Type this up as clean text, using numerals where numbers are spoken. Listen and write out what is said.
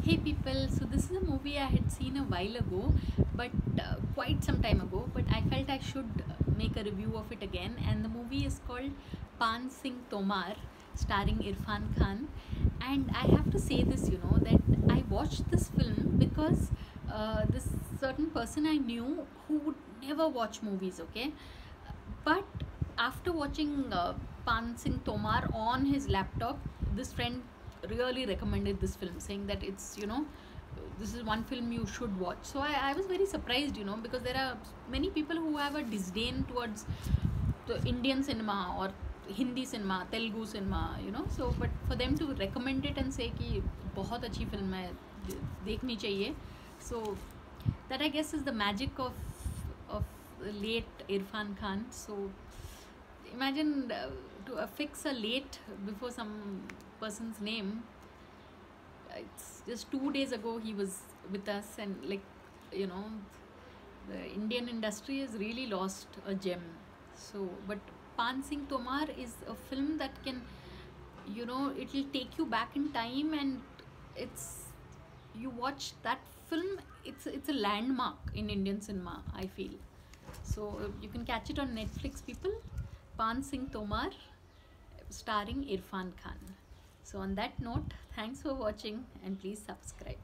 Hey people, so this is a movie I had seen a while ago, but quite some time ago, but I felt I should make a review of it again. And the movie is called Pan Singh Tomar, starring Irfan Khan. And I have to say this, that I watched this film because this certain person I knew who would never watch movies, okay? But after watching Pan Singh Tomar on his laptop, this friend really recommended this film, saying that this is one film you should watch. So I was very surprised, because there are many people who have a disdain towards the Indian cinema or Hindi cinema, Telugu cinema, So, but for them to recommend it and say कि बहुत अच्छी film है, देखनी चाहिए. So that I guess is the magic of late Irfan Khan. So imagine to affix a late before some person's name. It's just 2 days ago he was with us, and the Indian industry has really lost a gem. So, but Pan Singh Tomar is a film that can, it will take you back in time, and you watch that film, it's a landmark in Indian cinema, I feel. So you can catch it on Netflix, people. Pan Singh Tomar, starring Irfan Khan. So on that note, thanks for watching and please subscribe.